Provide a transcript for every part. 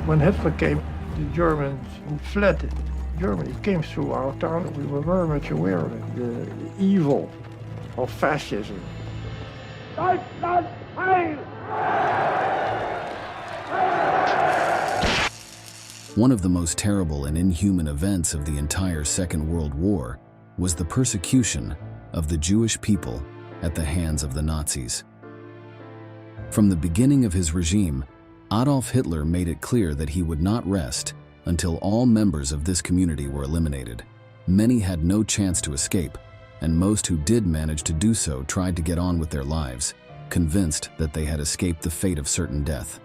When Hitler came, the Germans who fled Germany came through our town. We were very much aware of it, the evil of fascism. Deutschland heil! One of the most terrible and inhuman events of the entire Second World War was the persecution of the Jewish people at the hands of the Nazis. From the beginning of his regime, Adolf Hitler made it clear that he would not rest until all members of this community were eliminated. Many had no chance to escape, and most who did manage to do so tried to get on with their lives, convinced that they had escaped the fate of certain death.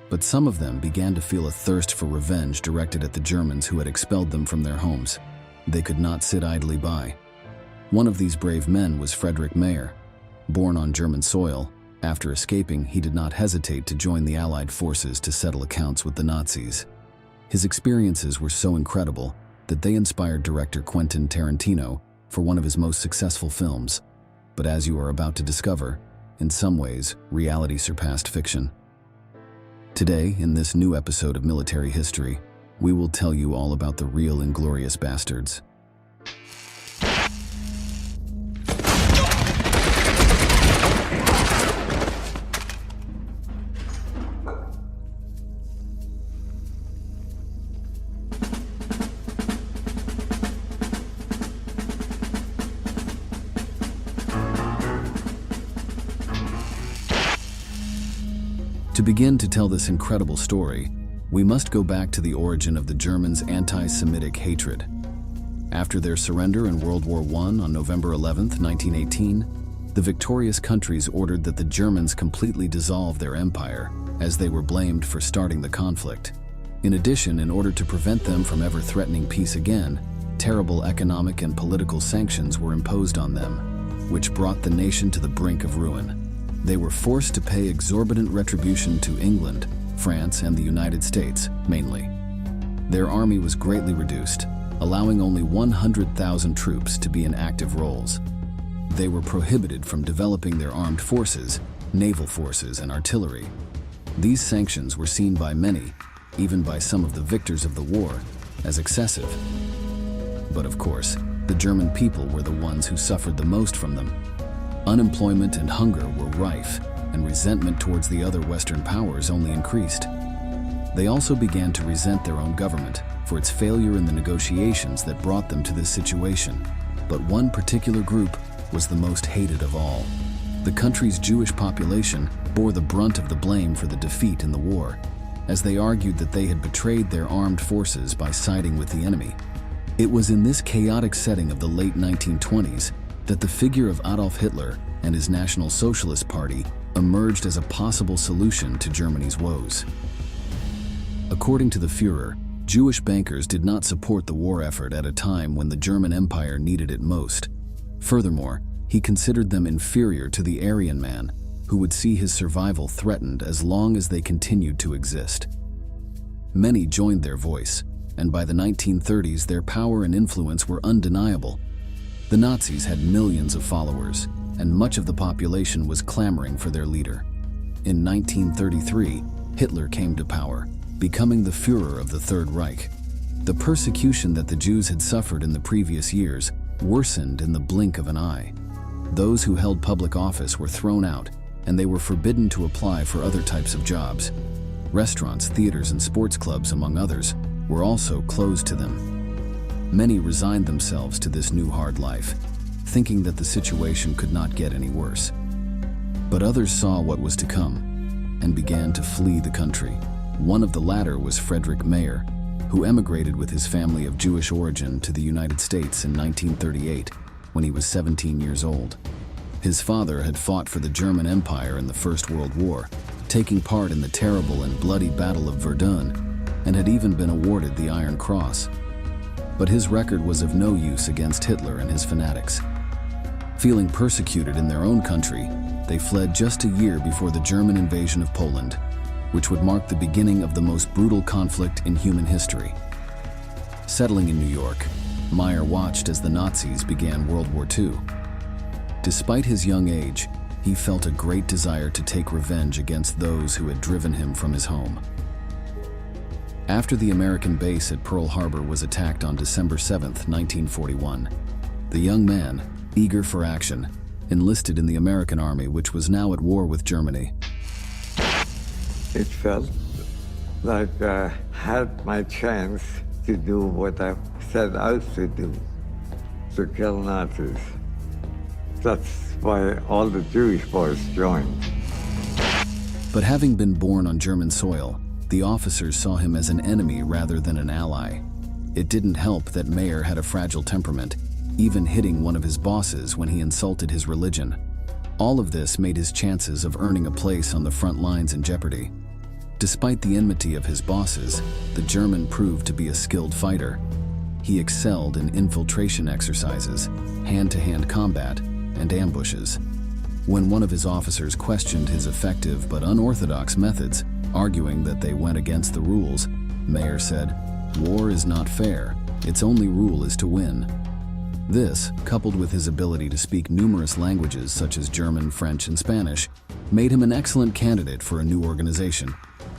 But some of them began to feel a thirst for revenge directed at the Germans who had expelled them from their homes. They could not sit idly by. One of these brave men was Friedrich Mayr. Born on German soil, after escaping, he did not hesitate to join the Allied forces to settle accounts with the Nazis. His experiences were so incredible that they inspired director Quentin Tarantino for one of his most successful films. But as you are about to discover, in some ways, reality surpassed fiction. Today, in this new episode of Military History, we will tell you all about the real Inglourious Basterds. To begin to tell this incredible story, we must go back to the origin of the Germans' anti-Semitic hatred. After their surrender in World War I on November 11, 1918, the victorious countries ordered that the Germans completely dissolve their empire, as they were blamed for starting the conflict. In addition, in order to prevent them from ever threatening peace again, terrible economic and political sanctions were imposed on them, which brought the nation to the brink of ruin. They were forced to pay exorbitant retribution to England, France, and the United States, mainly. Their army was greatly reduced, allowing only 100,000 troops to be in active roles. They were prohibited from developing their armed forces, naval forces, and artillery. These sanctions were seen by many, even by some of the victors of the war, as excessive. But of course, the German people were the ones who suffered the most from them. Unemployment and hunger were rife, and resentment towards the other Western powers only increased. They also began to resent their own government for its failure in the negotiations that brought them to this situation. But one particular group was the most hated of all. The country's Jewish population bore the brunt of the blame for the defeat in the war, as they argued that they had betrayed their armed forces by siding with the enemy. It was in this chaotic setting of the late 1920s that the figure of Adolf Hitler and his National Socialist Party emerged as a possible solution to Germany's woes. According to the Führer, Jewish bankers did not support the war effort at a time when the German Empire needed it most. Furthermore, he considered them inferior to the Aryan man, who would see his survival threatened as long as they continued to exist. Many joined their voice, and by the 1930s their power and influence were undeniable. The Nazis had millions of followers, and much of the population was clamoring for their leader. In 1933, Hitler came to power, becoming the Führer of the Third Reich. The persecution that the Jews had suffered in the previous years worsened in the blink of an eye. Those who held public office were thrown out, and they were forbidden to apply for other types of jobs. Restaurants, theaters, and sports clubs, among others, were also closed to them. Many resigned themselves to this new hard life, thinking that the situation could not get any worse. But others saw what was to come and began to flee the country. One of the latter was Friedrich Mayr, who emigrated with his family of Jewish origin to the United States in 1938 when he was 17 years old. His father had fought for the German Empire in the First World War, taking part in the terrible and bloody Battle of Verdun, and had even been awarded the Iron Cross. But his record was of no use against Hitler and his fanatics. Feeling persecuted in their own country, they fled just a year before the German invasion of Poland, which would mark the beginning of the most brutal conflict in human history. Settling in New York, Mayr watched as the Nazis began World War II. Despite his young age, he felt a great desire to take revenge against those who had driven him from his home. After the American base at Pearl Harbor was attacked on December 7, 1941, the young man, eager for action, enlisted in the American Army, which was now at war with Germany. It felt like I had my chance to do what I set out to do, to kill Nazis. That's why all the Jewish boys joined. But having been born on German soil, the officers saw him as an enemy rather than an ally. It didn't help that Mayer had a fragile temperament, even hitting one of his bosses when he insulted his religion. All of this made his chances of earning a place on the front lines in jeopardy. Despite the enmity of his bosses, the German proved to be a skilled fighter. He excelled in infiltration exercises, hand-to-hand combat, and ambushes. When one of his officers questioned his effective but unorthodox methods, arguing that they went against the rules, Mayer said, "War is not fair. Its only rule is to win." This, coupled with his ability to speak numerous languages such as German, French, and Spanish, made him an excellent candidate for a new organization.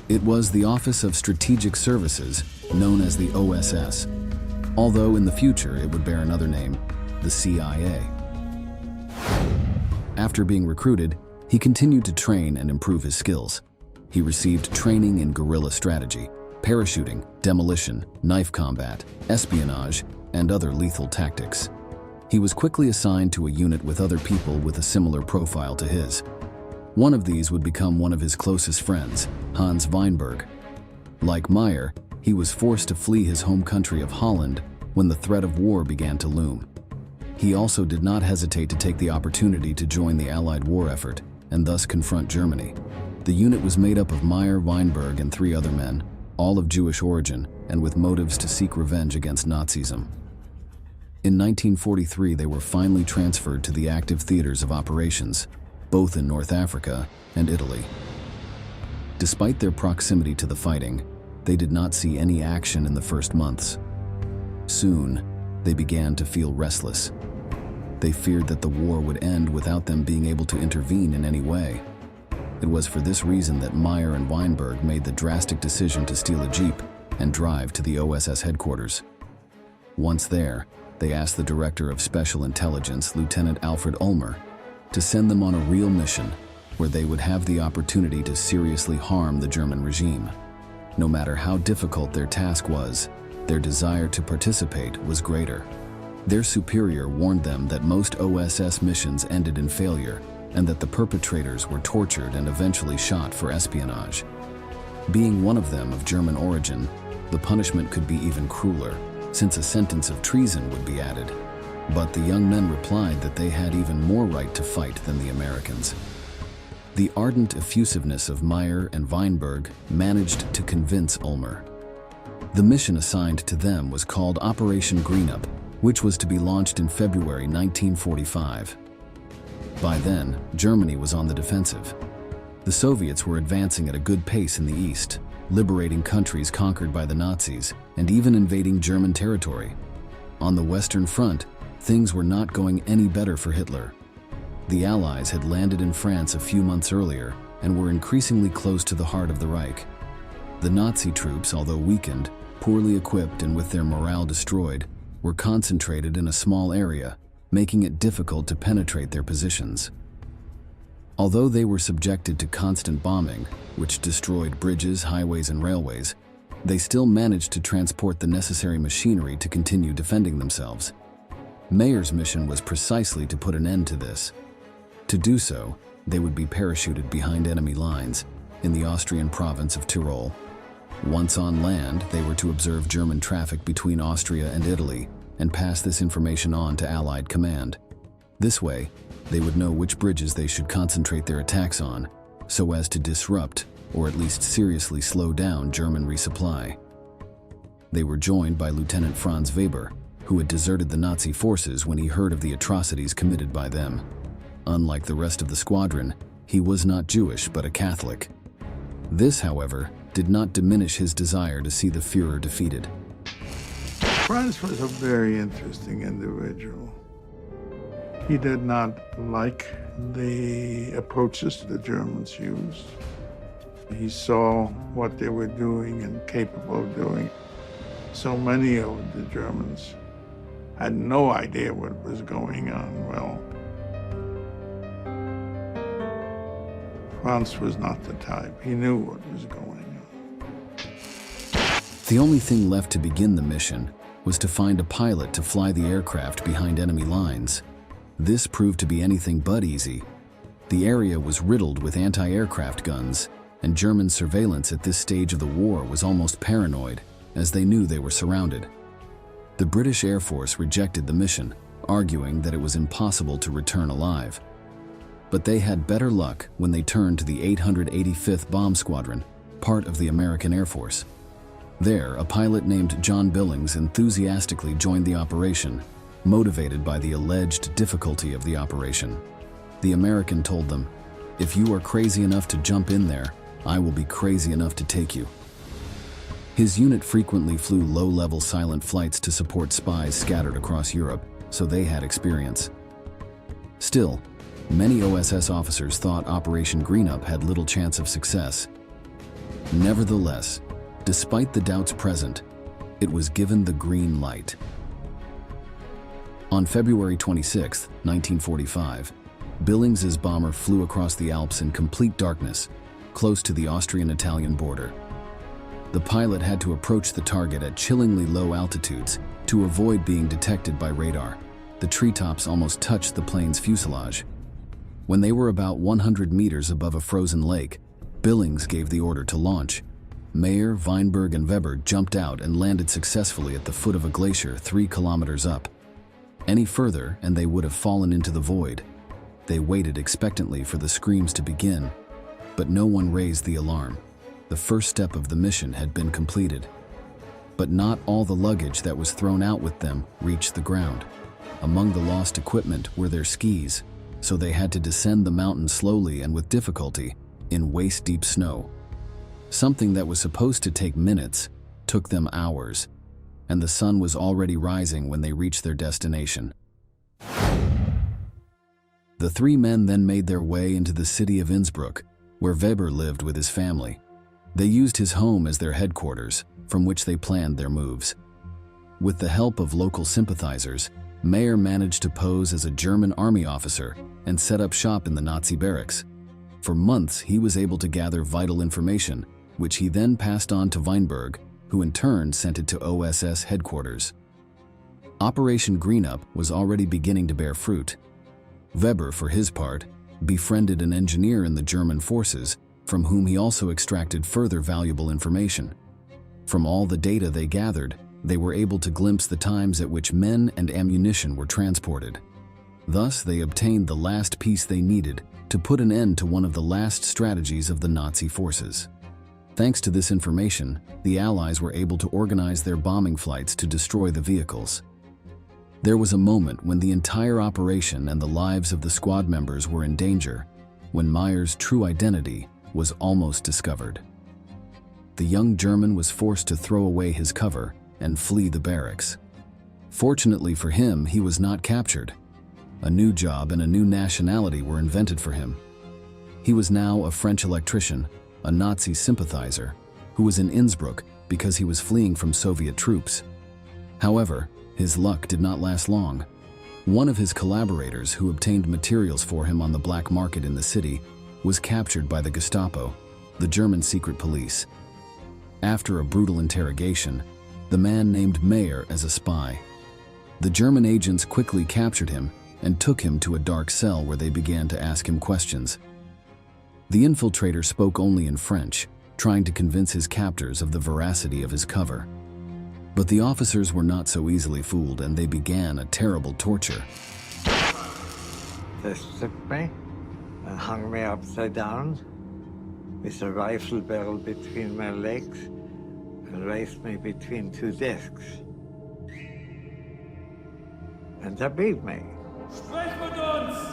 It was the Office of Strategic Services, known as the OSS, although in the future it would bear another name, the CIA. After being recruited, he continued to train and improve his skills. He received training in guerrilla strategy, parachuting, demolition, knife combat, espionage, and other lethal tactics. He was quickly assigned to a unit with other people with a similar profile to his. One of these would become one of his closest friends, Hans Weinberg. Like Meyer, he was forced to flee his home country of Holland when the threat of war began to loom. He also did not hesitate to take the opportunity to join the Allied war effort and thus confront Germany. The unit was made up of Meyer, Weinberg, and 3 other men, all of Jewish origin and with motives to seek revenge against Nazism. In 1943, they were finally transferred to the active theaters of operations, both in North Africa and Italy. Despite their proximity to the fighting, they did not see any action in the first months. Soon, they began to feel restless. They feared that the war would end without them being able to intervene in any way. It was for this reason that Meyer and Weinberg made the drastic decision to steal a jeep and drive to the OSS headquarters. Once there, they asked the Director of Special Intelligence, Lieutenant Alfred Ulmer, to send them on a real mission where they would have the opportunity to seriously harm the German regime. No matter how difficult their task was, their desire to participate was greater. Their superior warned them that most OSS missions ended in failure and that the perpetrators were tortured and eventually shot for espionage. Being one of them of German origin, the punishment could be even crueler, since a sentence of treason would be added. But the young men replied that they had even more right to fight than the Americans. The ardent effusiveness of Meyer and Weinberg managed to convince Ulmer. The mission assigned to them was called Operation Greenup, which was to be launched in February 1945. By then, Germany was on the defensive. The Soviets were advancing at a good pace in the east, liberating countries conquered by the Nazis and even invading German territory. On the Western Front, things were not going any better for Hitler. The Allies had landed in France a few months earlier and were increasingly close to the heart of the Reich. The Nazi troops, although weakened, poorly equipped, and with their morale destroyed, were concentrated in a small area, making it difficult to penetrate their positions. Although they were subjected to constant bombing, which destroyed bridges, highways, and railways, they still managed to transport the necessary machinery to continue defending themselves. Mayer's mission was precisely to put an end to this. To do so, they would be parachuted behind enemy lines in the Austrian province of Tyrol. Once on land, they were to observe German traffic between Austria and Italy and pass this information on to Allied command. This way, they would know which bridges they should concentrate their attacks on, so as to disrupt, or at least seriously slow down, German resupply. They were joined by Lieutenant Franz Weber, who had deserted the Nazi forces when he heard of the atrocities committed by them. Unlike the rest of the squadron, he was not Jewish but a Catholic. This, however, did not diminish his desire to see the Führer defeated. Franz was a very interesting individual. He did not like the approaches the Germans used. He saw what they were doing and capable of doing. So many of the Germans had no idea what was going on. Well, Franz was not the type. He knew what was going on. The only thing left to begin the mission was to find a pilot to fly the aircraft behind enemy lines. This proved to be anything but easy. The area was riddled with anti-aircraft guns, and German surveillance at this stage of the war was almost paranoid, as they knew they were surrounded. The British Air Force rejected the mission, arguing that it was impossible to return alive. But they had better luck when they turned to the 885th Bomb Squadron, part of the American Air Force. There, a pilot named John Billings enthusiastically joined the operation, motivated by the alleged difficulty of the operation. The American told them, "If you are crazy enough to jump in there, I will be crazy enough to take you." His unit frequently flew low-level silent flights to support spies scattered across Europe, so they had experience. Still, many OSS officers thought Operation Greenup had little chance of success. Nevertheless, despite the doubts present, it was given the green light. On February 26, 1945, Billings's bomber flew across the Alps in complete darkness, close to the Austrian-Italian border. The pilot had to approach the target at chillingly low altitudes to avoid being detected by radar. The treetops almost touched the plane's fuselage. When they were about 100 meters above a frozen lake, Billings gave the order to launch. Mayer, Weinberg, and Weber jumped out and landed successfully at the foot of a glacier 3 kilometers up. Any further, and they would have fallen into the void. They waited expectantly for the screams to begin, but no one raised the alarm. The first step of the mission had been completed. But not all the luggage that was thrown out with them reached the ground. Among the lost equipment were their skis, so they had to descend the mountain slowly and with difficulty in waist-deep snow. Something that was supposed to take minutes took them hours, and the sun was already rising when they reached their destination. The 3 men then made their way into the city of Innsbruck, where Weber lived with his family. They used his home as their headquarters, from which they planned their moves. With the help of local sympathizers, Mayer managed to pose as a German army officer and set up shop in the Nazi barracks. For months, he was able to gather vital information, which he then passed on to Weinberg, who in turn sent it to OSS headquarters. Operation Greenup was already beginning to bear fruit. Weber, for his part, befriended an engineer in the German forces, from whom he also extracted further valuable information. From all the data they gathered, they were able to glimpse the times at which men and ammunition were transported. Thus, they obtained the last piece they needed to put an end to one of the last strategies of the Nazi forces. Thanks to this information, the Allies were able to organize their bombing flights to destroy the vehicles. There was a moment when the entire operation and the lives of the squad members were in danger, when Mayer's true identity was almost discovered. The young German was forced to throw away his cover and flee the barracks. Fortunately for him, he was not captured. A new job and a new nationality were invented for him. He was now a French electrician, a Nazi sympathizer, who was in Innsbruck because he was fleeing from Soviet troops. However, his luck did not last long. One of his collaborators, who obtained materials for him on the black market in the city, was captured by the Gestapo, the German secret police. After a brutal interrogation, the man named Mayer as a spy. The German agents quickly captured him and took him to a dark cell where they began to ask him questions. The infiltrator spoke only in French, trying to convince his captors of the veracity of his cover. But the officers were not so easily fooled, and they began a terrible torture. They stripped me and hung me upside down with a rifle barrel between my legs and raised me between 2 desks. And they beat me.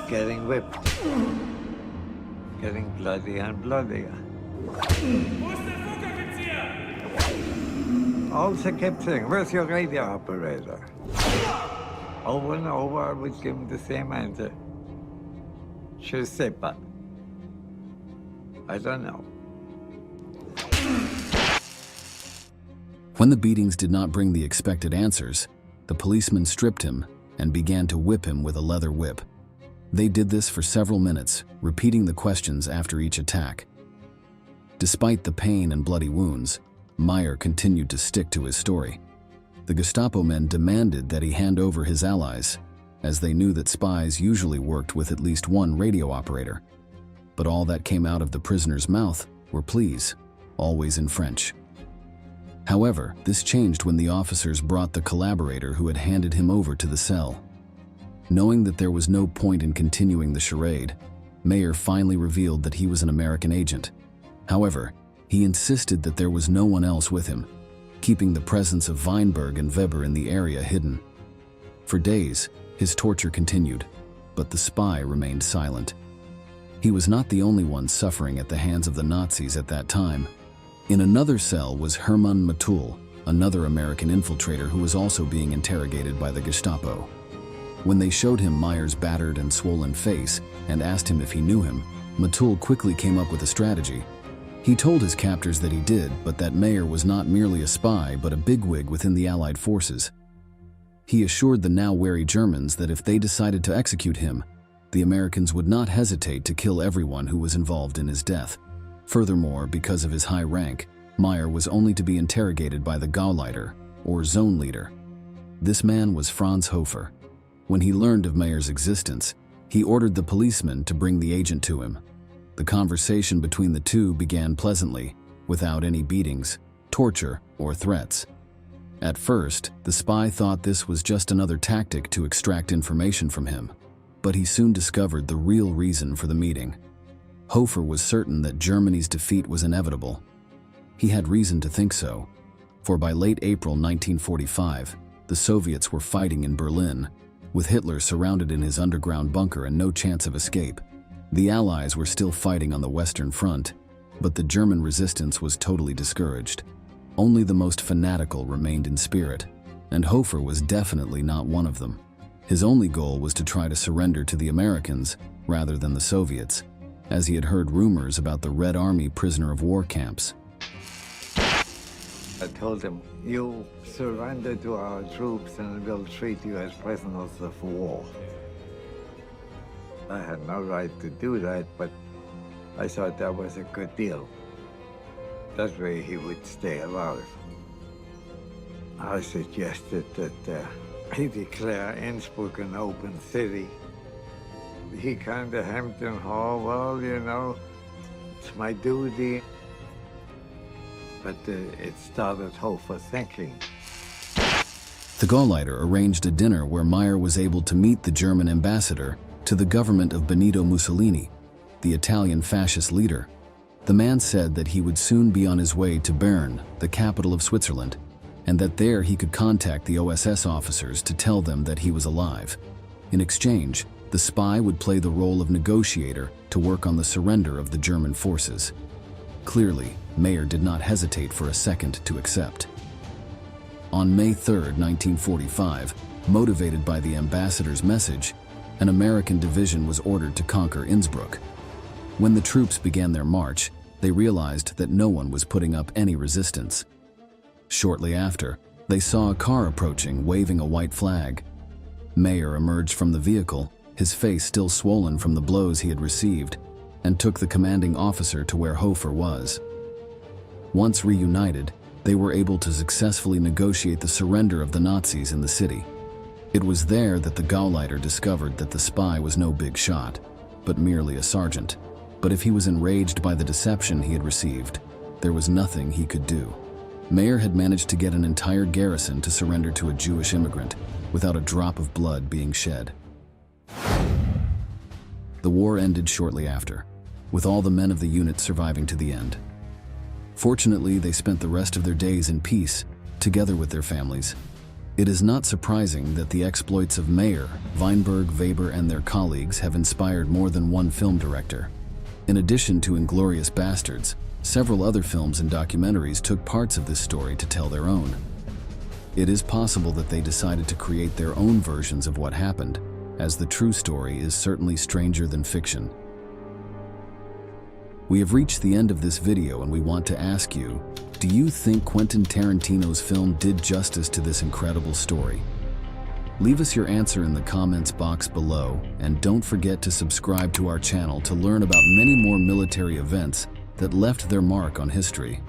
Getting whipped. Getting bloodier and bloodier. Also kept saying, "Where's your radio operator?" Over and over, I would give him the same answer. Je sais pas. I don't know. When the beatings did not bring the expected answers, the policemen stripped him and began to whip him with a leather whip. They did this for several minutes, repeating the questions after each attack. Despite the pain and bloody wounds, Meyer continued to stick to his story. The Gestapo men demanded that he hand over his allies, as they knew that spies usually worked with at least one radio operator. But all that came out of the prisoner's mouth were pleas, always in French. However, this changed when the officers brought the collaborator who had handed him over to the cell. Knowing that there was no point in continuing the charade, Meyer finally revealed that he was an American agent. However, he insisted that there was no one else with him, keeping the presence of Weinberg and Weber in the area hidden. For days, his torture continued, but the spy remained silent. He was not the only one suffering at the hands of the Nazis at that time. In another cell was Hermann Matul, another American infiltrator who was also being interrogated by the Gestapo. When they showed him Meyer's battered and swollen face and asked him if he knew him, Matul quickly came up with a strategy. He told his captors that he did, but that Meyer was not merely a spy but a bigwig within the Allied forces. He assured the now wary Germans that if they decided to execute him, the Americans would not hesitate to kill everyone who was involved in his death. Furthermore, because of his high rank, Meyer was only to be interrogated by the Gauleiter, or zone leader. This man was Franz Hofer. When he learned of Meyer's existence, he ordered the policeman to bring the agent to him. The conversation between the two began pleasantly, without any beatings, torture, or threats. At first, the spy thought this was just another tactic to extract information from him, but he soon discovered the real reason for the meeting. Hofer was certain that Germany's defeat was inevitable. He had reason to think so, for by late April 1945, the Soviets were fighting in Berlin, with Hitler surrounded in his underground bunker and no chance of escape. The Allies were still fighting on the Western Front, but the German resistance was totally discouraged. Only the most fanatical remained in spirit, and Hofer was definitely not one of them. His only goal was to try to surrender to the Americans rather than the Soviets, as he had heard rumors about the Red Army prisoner of war camps. I told him, you surrender to our troops and we'll treat you as prisoners of war. I had no right to do that, but I thought that was a good deal. That way he would stay alive. I suggested that he declare Innsbruck an open city. He kind of hemmed and hawed, well, you know, it's my duty. But it started Hofer thinking. The Gauleiter arranged a dinner where Meyer was able to meet the German ambassador to the government of Benito Mussolini, the Italian fascist leader. The man said that he would soon be on his way to Bern, the capital of Switzerland, and that there he could contact the OSS officers to tell them that he was alive. In exchange, the spy would play the role of negotiator to work on the surrender of the German forces. Clearly, Meyer did not hesitate for a second to accept. On May 3, 1945, motivated by the ambassador's message, an American division was ordered to conquer Innsbruck. When the troops began their march, they realized that no one was putting up any resistance. Shortly after, they saw a car approaching, waving a white flag. Meyer emerged from the vehicle, his face still swollen from the blows he had received, and took the commanding officer to where Hofer was. Once reunited, they were able to successfully negotiate the surrender of the Nazis in the city. It was there that the Gauleiter discovered that the spy was no big shot, but merely a sergeant. But if he was enraged by the deception he had received, there was nothing he could do. Meyer had managed to get an entire garrison to surrender to a Jewish immigrant, without a drop of blood being shed. The war ended shortly after, with all the men of the unit surviving to the end. Fortunately, they spent the rest of their days in peace, together with their families. It is not surprising that the exploits of Meyer, Weinberg, Weber, and their colleagues have inspired more than one film director. In addition to Inglourious Basterds, several other films and documentaries took parts of this story to tell their own. It is possible that they decided to create their own versions of what happened, as the true story is certainly stranger than fiction. We have reached the end of this video and we want to ask you, Do you think Quentin Tarantino's film did justice to this incredible story? Leave us your answer in the comments box below, and don't forget to subscribe to our channel to learn about many more military events that left their mark on history.